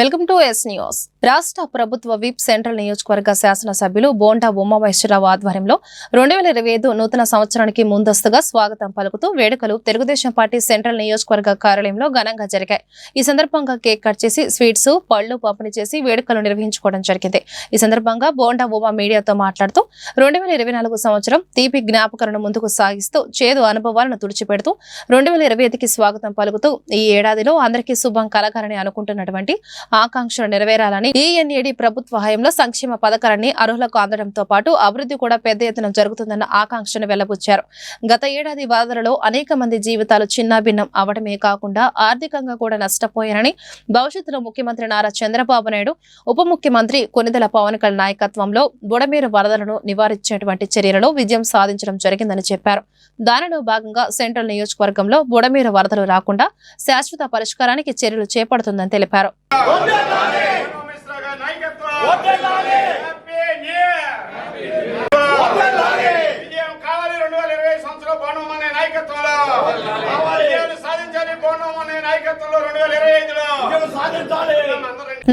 Welcome to yes news. రాష్ట్ర ప్రభుత్వ whip central నియోజకవర్గ శాసనసభ్యులు బోండా ఉమామహేశ్వరరావు ఆధ్వర్యంలో 2025 నూతన సంవత్సరానికి ముందస్తుగా స్వాగతం పలుకుతూ వేడుకలు తెలుగుదేశం పార్టీ సెంట్రల్ నియోజకవర్గ కార్యాలయంలో ఘనంగా జరిగాయి. ఈ సందర్భంగా కేక్ కట్ చేసి స్వీట్స్, పళ్లు పంపిణీ చేసి వేడుకలు నిర్వహించుకోవడం జరిగింది. ఈ సందర్భంగా బోండా ఉమా మీడియాతో మాట్లాడుతూ 2024 సంవత్సరం తీపి జ్ఞాపకాలను ముందుకు సాగిస్తూ చేదు అనుభవాలను తుడిచిపెడుతూ 2025కి స్వాగతం పలుకుతూ ఈ ఏడాదిలో అందరికీ శుభం కలగాలని అనుకుంటున్నటువంటి ఆకాంక్షలు నెరవేరాలని, ఈఎన్ఏడి ప్రభుత్వ హయాంలో సంక్షేమ పథకాలన్నీ అర్హులకు అందడంతో పాటు అభివృద్ధి కూడా పెద్ద ఎత్తున జరుగుతుందన్న ఆకాంక్షను వెల్లబుచ్చారు. గత ఏడాది వరదలలో అనేక మంది జీవితాలు చిన్నాభిన్నం అవడమే కాకుండా ఆర్థికంగా కూడా నష్టపోయారని, భవిష్యత్తులో ముఖ్యమంత్రి నారా చంద్రబాబు నాయుడు, ఉప ముఖ్యమంత్రి కొనిదెల పవన్ కళ్యాణ్ నాయకత్వంలో బుడమేరు వరదలను నివారించేటువంటి చర్యలలో విజయం సాధించడం జరిగిందని చెప్పారు. దానిలో భాగంగా సెంట్రల్ నియోజకవర్గంలో బుడమేరు వరదలు రాకుండా శాశ్వత పరిష్కారానికి చర్యలు చేపడుతుందని తెలిపారు.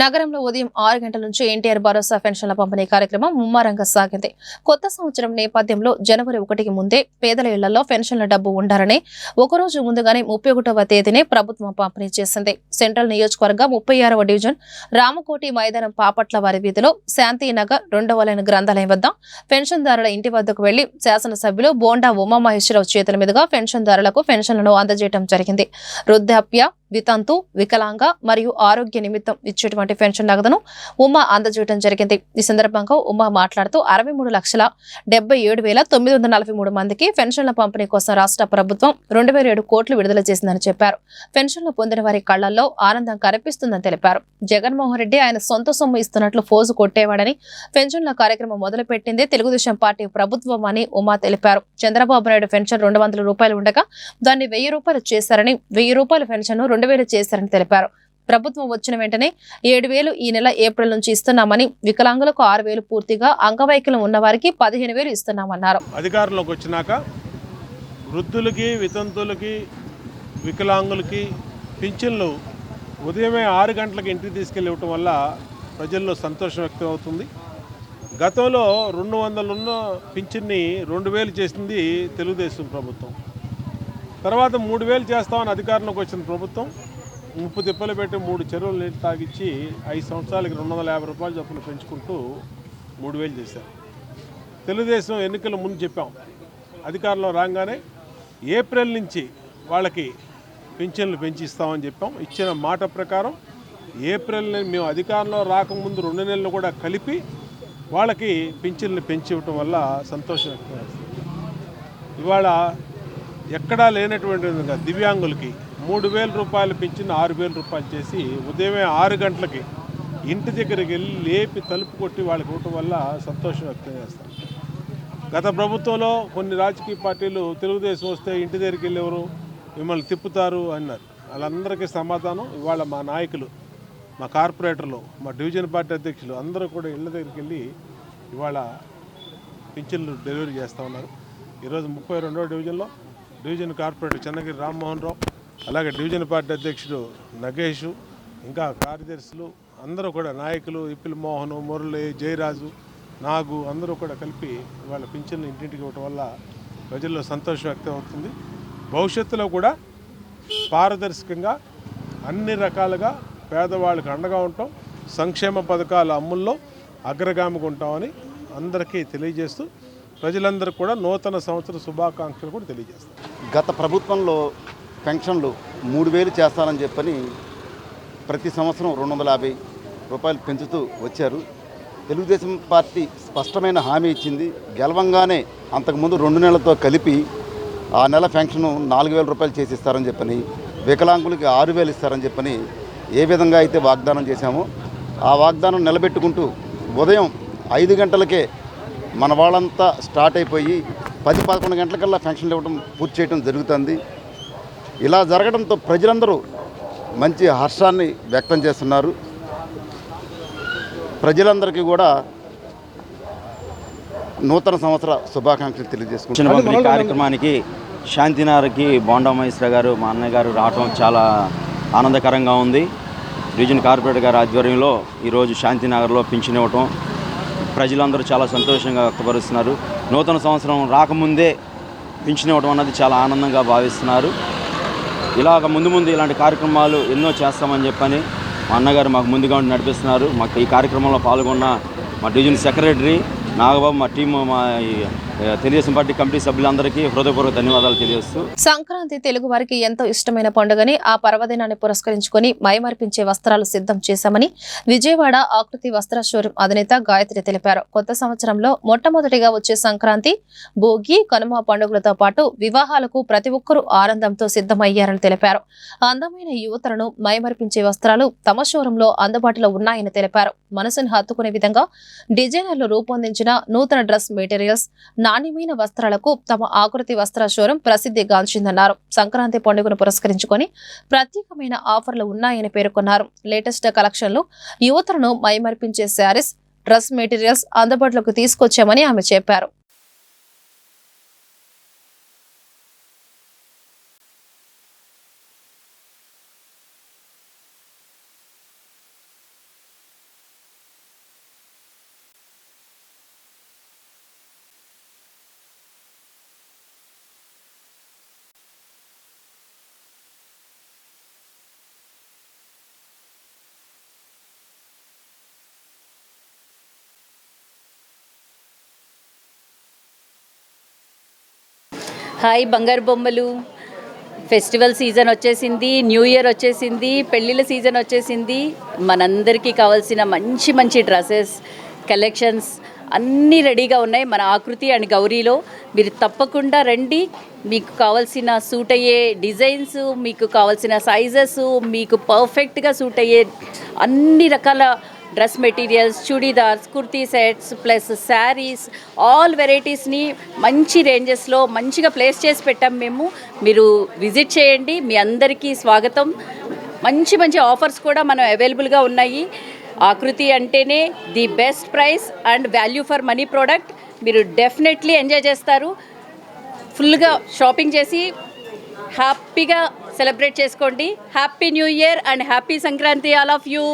నగరంలో ఉదయం 6 గంటల నుంచి ఎన్టీఆర్ భరోసా పెన్షన్ల పంపిణీ కార్యక్రమం ముమ్మరంగా సాగింది. కొత్త సంవత్సరం నేపథ్యంలో జనవరి 1కి ముందే పేదల ఇళ్లలో పెన్షన్ల డబ్బు ఉండాలని ఒకరోజు ముందుగానే 31వ తేదీనే ప్రభుత్వం పంపిణీ చేసింది. సెంట్రల్ నియోజకవర్గ 36వ డివిజన్ రామకోటి మైదానం పాపట్ల వారి వీధిలో శాంతినగర్ 2వ లైన్ గ్రంథాలయం వద్ద పెన్షన్దారుల ఇంటి వద్దకు వెళ్లి శాసనసభ్యులు బోండా ఉమామహేశ్వరరావు చేతుల మీదుగా పెన్షన్దారులకు పెన్షన్లను అందజేయడం జరిగింది. వృద్ధాప్య, వితంతు, వికలాంగ మరియు ఆరోగ్య నిమిత్తం ఇచ్చేటువంటి పెన్షన్ నగదును ఉమా అందజేయడం జరిగింది. ఈ సందర్భంగా ఉమా మాట్లాడుతూ 63,77,943 మందికి పెన్షన్ల పంపిణీ కోసం రాష్ట్ర ప్రభుత్వం 2,007 కోట్లు విడుదల చేసిందని చెప్పారు. పెన్షన్లు పొందిన వారి కళ్లల్లో ఆనందం కనిపిస్తుందని తెలిపారు. జగన్మోహన్ రెడ్డి ఆయన సొంత సొమ్ము ఇస్తున్నట్లు ఫోజు కొట్టేవాడని, పెన్షన్ల కార్యక్రమం మొదలుపెట్టిందే తెలుగుదేశం పార్టీ ప్రభుత్వం అని ఉమా తెలిపారు. చంద్రబాబు నాయుడు పెన్షన్ 200 రూపాయలు ఉండగా దాన్ని 1000 రూపాయలు చేశారని, 1000 రూపాయల పెన్షన్ 2,000 చేశారని తెలిపారు. ప్రభుత్వం వచ్చిన వెంటనే 7,000 ఈ నెల ఏప్రిల్ నుంచి ఇస్తున్నామని, వికలాంగులకు 6,000 పూర్తిగా, అంగవైకల్యం ఉన్న వారికి 15,000 ఇస్తున్నామన్నారు. అధికారంలోకి వచ్చినాక వృద్ధులకి, వితంతులకి, వికలాంగులకి పింఛన్లు ఉదయమే 6 గంటలకు ఇంటికి తీసుకెళ్ళి ఇవ్వటం వల్ల ప్రజల్లో సంతోషం వ్యక్తం అవుతుంది. గతంలో 200 ఉన్న పింఛన్ని 2,000 చేసింది తెలుగుదేశం ప్రభుత్వం. తర్వాత 3,000 చేస్తామని అధికారంలోకి వచ్చిన ప్రభుత్వం 30 తిప్పలు పెట్టి 3 చెరువులు నీటి తాగిచ్చి 5 సంవత్సరాలకి 250 రూపాయలు చొప్పున పెంచుకుంటూ 3,000 చేశారు. తెలుగుదేశం ఎన్నికల ముందు చెప్పాం, అధికారంలో రాగానే ఏప్రిల్ నుంచి వాళ్ళకి పింఛన్లు పెంచి ఇస్తామని చెప్పాం. ఇచ్చిన మాట ప్రకారం ఏప్రిల్ మేము అధికారంలో రాకముందు 2 నెలలు కూడా కలిపి వాళ్ళకి పింఛన్లు పెంచి ఇవ్వటం వల్ల సంతోషం వ్యక్తం చేస్తుంది. ఇవాళ ఎక్కడా లేనటువంటి విధంగా దివ్యాంగులకి 3,000 రూపాయలు పెంచిన 6,000 రూపాయలు చేసి ఉదయమే 6 గంటలకి ఇంటి దగ్గరికి వెళ్ళి లేపి తలుపు కొట్టి వాళ్ళకి ఇవ్వటం వల్ల సంతోషం వ్యక్తం చేస్తారు. గత ప్రభుత్వంలో కొన్ని రాజకీయ పార్టీలు తెలుగుదేశం వస్తే ఇంటి దగ్గరికి వెళ్ళేవారు, మిమ్మల్ని తిప్పుతారు అన్నారు. వాళ్ళందరికీ సమాధానం ఇవాళ మా నాయకులు, మా కార్పొరేటర్లు, మా డివిజన్ పార్టీ అధ్యక్షులు అందరూ కూడా ఇళ్ళ దగ్గరికి వెళ్ళి ఇవాళ పింఛన్లు డెలివరీ చేస్తూ ఉన్నారు. ఈరోజు 32వ డివిజన్లో డివిజన్ కార్పొరేటర్ చెన్నగిరి రామ్మోహన్ రావు, అలాగే డివిజన్ పార్టీ అధ్యక్షుడు నగేష్, ఇంకా కార్యదర్శులు అందరూ కూడా నాయకులు ఇప్పిల్ మోహన్, మురళి, జయరాజు, నాగు అందరూ కూడా కలిపి ఇవాళ పింఛన్లు ఇంటింటికి ఇవ్వటం వల్ల ప్రజల్లో సంతోషం వ్యక్తం అవుతుంది. భవిష్యత్తులో కూడా పారదర్శకంగా అన్ని రకాలుగా పేదవాళ్ళకి అండగా ఉంటాం, సంక్షేమ పథకాల అమల్లో అగ్రగామిగా ఉంటామని అందరికీ తెలియజేస్తూ ప్రజలందరూ కూడా నూతన సంవత్సర శుభాకాంక్షలు కూడా తెలియజేస్తారు. గత ప్రభుత్వంలో పెన్షన్లు 3,000 చేస్తారని చెప్పని ప్రతి సంవత్సరం 250 రూపాయలు పెంచుతూ వచ్చారు. తెలుగుదేశం పార్టీ స్పష్టమైన హామీ ఇచ్చింది. గెలవంగానే అంతకుముందు 2 నెలలతో కలిపి ఆ నెల పెన్షన్ 4,000 రూపాయలు చేసి ఇస్తారని చెప్పని, వికలాంగులకి 6,000 ఇస్తారని చెప్పని ఏ విధంగా అయితే వాగ్దానం చేశామో ఆ వాగ్దానం నిలబెట్టుకుంటూ ఉదయం 5 గంటలకే మన వాళ్ళంతా స్టార్ట్ అయిపోయి 10-11 గంటలకల్లా పెన్షన్లు ఇవ్వడం పూర్తి చేయడం జరుగుతుంది. ఇలా జరగడంతో ప్రజలందరూ మంచి హర్షాన్ని వ్యక్తం చేస్తున్నారు. ప్రజలందరికీ కూడా నూతన సంవత్సర శుభాకాంక్షలు తెలియజేసుకుంటున్నాను. కార్యక్రమానికి శాంతినగర్కి బోండా మహేశ్వర గారు, మా అన్నయ్య గారు రావడం చాలా ఆనందకరంగా ఉంది. డివిజన్ కార్పొరేటర్ గారి ఆధ్వర్యంలో ఈరోజు శాంతినగర్లో పింఛన్ ఇవ్వటం ప్రజలందరూ చాలా సంతోషంగా వ్యక్తపరుస్తున్నారు. నూతన సంవత్సరం రాకముందే పింఛన్ ఇవ్వడం అన్నది చాలా ఆనందంగా భావిస్తున్నారు. ఇలాగ ముందు ఇలాంటి కార్యక్రమాలు ఎన్నో చేస్తామని చెప్పని మా అన్నగారు మాకు ముందుగా నడిపిస్తున్నారు. మాకు ఈ కార్యక్రమంలో పాల్గొన్న మా డివిజన్ సెక్రటరీ నాగబాబు, మా టీము, మా తెలుగుదేశం పార్టీ కమిటీ సభ్యులందరికీ హృదయపూర్వక ధన్యవాదాలు తెలియజేస్తూ, సంక్రాంతి తెలుగు వారికి ఎంతో ఇష్టమైన పండుగని ఆ పర్వదినాన్ని పురస్కరించుకొని మైమర్పించే వస్త్రాలు సిద్ధం చేశామని విజయవాడ ఆకృతి వస్త్ర షోరూం అధినేత గాయత్రి తెలిపారు. కొత్త సంవత్సరంలో మొట్టమొదటిగా వచ్చే సంక్రాంతి, భోగి, కనుమ పండుగలతో పాటు వివాహాలకు ప్రతి ఒక్కరూ ఆనందంతో సిద్ధమయ్యారని తెలిపారు. అందమైన యువతలను మైమర్పించే వస్త్రాలు తమ షోరూంలో అందుబాటులో ఉన్నాయని తెలిపారు. మనసును హత్తుకునే విధంగా డిజైనర్లు రూపొందించిన నూతన డ్రెస్ మెటీరియల్స్, నాణ్యమైన వస్త్రాలకు తమ ఆకృతి వస్త్ర షోరూం ప్రసిద్ధిగాంచిందన్నారు. సంక్రాంతి పండుగను పురస్కరించుకొని ప్రత్యేకమైన ఆఫర్లు ఉన్నాయని పేర్కొన్నారు. లేటెస్ట్ కలెక్షన్లు, యువతలను మైమర్పించే శారీస్, డ్రెస్ మెటీరియల్స్ అందుబాటులోకి తీసుకొచ్చామని ఆమె చెప్పారు. హాయ్ బంగారు బొమ్మలు, ఫెస్టివల్ సీజన్ వచ్చేసింది, న్యూ ఇయర్ వచ్చేసింది, పెళ్ళిళ్ళ సీజన్ వచ్చేసింది. మనందరికీ కావాల్సిన మంచి మంచి డ్రెస్సెస్ కలెక్షన్స్ అన్నీ రెడీగా ఉన్నాయి మన ఆకృతి అండ్ గౌరీలో. మీరు తప్పకుండా రండి. మీకు కావాల్సిన సూట్ అయ్యే డిజైన్స్, మీకు కావాల్సిన సైజెస్, మీకు పర్ఫెక్ట్గా సూట్ అయ్యే అన్ని రకాల dress materials, churidars, kurti sets plus saris, all వెరైటీస్ని మంచి రేంజెస్లో మంచిగా ప్లేస్ చేసి పెట్టాం మేము. మీరు విజిట్ చేయండి. మీ అందరికీ స్వాగతం. మంచి మంచి ఆఫర్స్ కూడా మనం అవైలబుల్గా ఉన్నాయి. ఆకృతి అంటేనే the best price and value for money product. మీరు డెఫినెట్లీ ఎంజాయ్ చేస్తారు. ఫుల్గా షాపింగ్ చేసి హ్యాపీగా సెలబ్రేట్ చేసుకోండి. Happy new year and happy Sankranti all of you.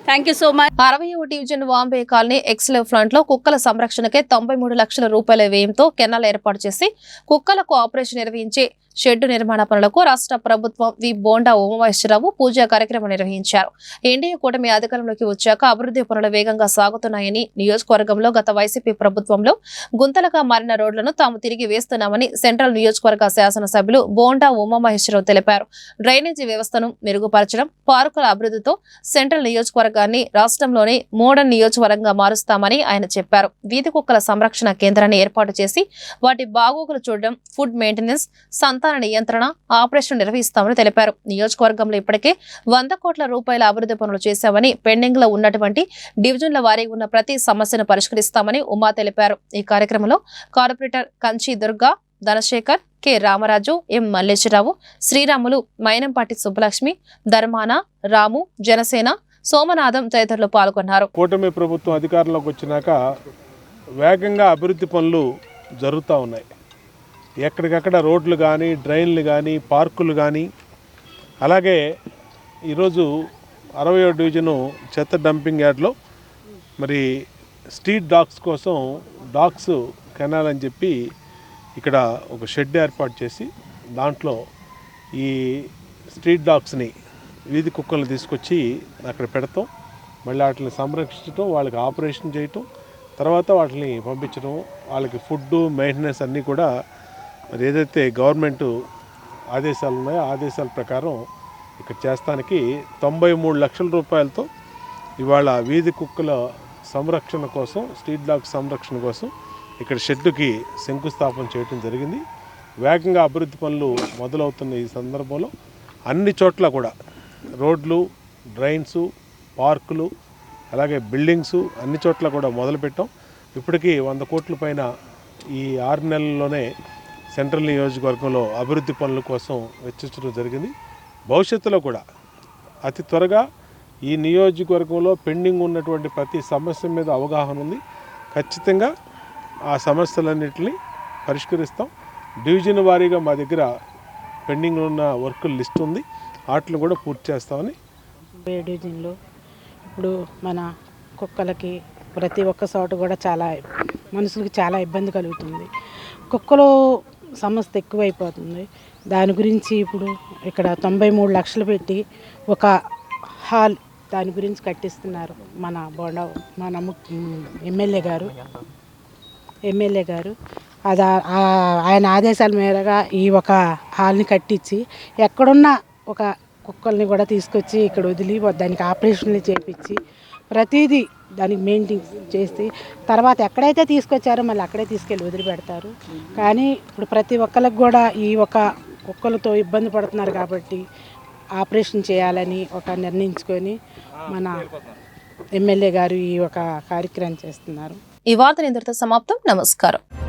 Thank you so much. 60వ డివిజన్ వాంబే కాలనీ ఎక్స్లెవ్ ఫ్రంట్ లో కుక్కల సంరక్షణకే 93 లక్షల రూపాయల వ్యయంతో కెనాల్ ఏర్పాటు చేసి కుక్కలకు ఆపరేషన్ నిర్వహించే షెడ్డు నిర్మాణ పనులకు రాష్ట్ర ప్రభుత్వం వి బోండా ఉమామహేశ్వరరావు పూజా కార్యక్రమం నిర్వహించారు. ఎన్డీఏ కూటమి అధికారంలోకి వచ్చాక అభివృద్ధి పనులు వేగంగా సాగుతున్నాయని, నియోజకవర్గంలో గత వైసీపీ ప్రభుత్వంలో గుంతలుగా మారిన రోడ్లను తాము తిరిగి వేస్తున్నామని సెంట్రల్ నియోజకవర్గ శాసనసభ్యులు బోండా ఉమామహేశ్వరరావు తెలిపారు. డ్రైనేజీ వ్యవస్థను మెరుగుపరచడం, పార్కుల అభివృద్ధితో సెంట్రల్ నియోజకవర్గాన్ని రాష్ట్రంలోని మోడర్న్ నియోజకవర్గంగా మారుస్తామని ఆయన చెప్పారు. వీధి కుక్కల సంరక్షణ కేంద్రాన్ని ఏర్పాటు చేసి వాటి బాగోగులు చూడడం, ఫుడ్ మెయింటెనెన్స్, సంతాన నియంత్రణ, ఆపరేషన్ నిర్వహిస్తామని తెలిపారు. నియోజకవర్గంలో ఇప్పటికే 100 కోట్ల రూపాయల అభివృద్ధి పనులు చేశామని, పెండింగ్ లో ఉన్నటువంటి డివిజన్ల వారీ ఉన్న ప్రతి సమస్యను పరిష్కరిస్తామని ఉమా తెలిపారు. ఈ కార్యక్రమంలో కార్పొరేటర్ కంచి దుర్గా, ధనశేఖర్, కె రామరాజు, ఎం మల్లేశ్వరరావు, శ్రీరాములు, మైనంపాటి సుబ్బలక్ష్మి, ధర్మాన, రాము, జనసేన, సోమనాథం తదితరులు పాల్గొన్నారు. కూటమి ప్రభుత్వం అధికారంలోకి వచ్చినాక వేగంగా అభివృద్ధి పనులు జరుగుతూ ఉన్నాయి. ఎక్కడికక్కడ రోడ్లు కానీ, డ్రైన్లు కానీ, పార్కులు కానీ, అలాగే ఈరోజు 60వ డివిజను చెత్త డంపింగ్ యార్డ్లో మరి స్ట్రీట్ డాగ్స్ కోసం డాగ్స్ కెనాల్ అని చెప్పి ఇక్కడ ఒక షెడ్ ఏర్పాటు చేసి దాంట్లో ఈ స్ట్రీట్ డాగ్స్ని, వీధి కుక్కలను తీసుకొచ్చి అక్కడ పెడతాం. మళ్ళీ వాటిని సంరక్షించడం, వాళ్ళకి ఆపరేషన్ చేయటం, తర్వాత వాటిని పంపించడం, వాళ్ళకి ఫుడ్ మెయింటెనెన్స్ అన్నీ కూడా మరి ఏదైతే గవర్నమెంట్ ఆదేశాలు ఉన్నాయో ఆదేశాల ప్రకారం ఇక్కడ చేస్తానికి 93 లక్షల రూపాయలతో ఇవాళ వీధి కుక్కల సంరక్షణ కోసం, స్ట్రీట్ డాగ్ సంరక్షణ కోసం ఇక్కడ షెడ్డుకి శంకుస్థాపన చేయడం జరిగింది. వేగంగా అభివృద్ధి పనులు మొదలవుతున్న ఈ సందర్భంలో అన్ని చోట్ల కూడా రోడ్లు, డ్రైన్స్, పార్కులు, అలాగే బిల్డింగ్స్ అన్ని చోట్ల కూడా మొదలుపెట్టాం. ఇప్పటికీ 100 కోట్ల పైన ఈ 6 నెలల్లోనే సెంట్రల్ నియోజకవర్గంలో అభివృద్ధి పనుల కోసం వెచ్చించడం జరిగింది. భవిష్యత్తులో కూడా అతి త్వరగా ఈ నియోజకవర్గంలో పెండింగ్ ఉన్నటువంటి ప్రతి సమస్య మీద అవగాహన ఉంది. ఖచ్చితంగా ఆ సమస్యలన్నింటినీ పరిష్కరిస్తాం. డివిజన్ వారీగా మా దగ్గర పెండింగ్ ఉన్న వర్కుల లిస్ట్ ఉంది, వాటిని కూడా పూర్తి చేస్తామని. డివిజన్లో ఇప్పుడు మన కుక్కలకి ప్రతి ఒక్క చోట కూడా చాలా మనుషులకి చాలా ఇబ్బంది కలుగుతుంది. కుక్కలు సమస్య ఎక్కువైపోతుంది. దాని గురించి ఇప్పుడు ఇక్కడ 93 లక్షలు పెట్టి ఒక హాల్ దాని గురించి కట్టిస్తున్నారు మన ఎమ్మెల్యే గారు అది ఆయన ఆదేశాల మేరగా ఈ ఒక హాల్ని కట్టించి ఎక్కడున్న ఒక కుక్కల్ని కూడా తీసుకొచ్చి ఇక్కడ వదిలి దానికి ఆపరేషన్లు చేపించి ప్రతిదీ దానికి మెయింటైన్ చేసి తర్వాత ఎక్కడైతే తీసుకొచ్చారో మళ్ళీ అక్కడే తీసుకెళ్ళి వదిలిపెడతారు. కానీ ఇప్పుడు ప్రతి ఒక్కరికి కూడా ఈ ఒక కుక్కలతో ఇబ్బంది పడుతున్నారు కాబట్టి ఆపరేషన్ చేయాలని ఒక నిర్ణయించుకొని మన ఎమ్మెల్యే గారు ఈ ఒక కార్యక్రమం చేస్తున్నారు. ఈ వార్త ఇంతటితో సమాప్తం. నమస్కారం.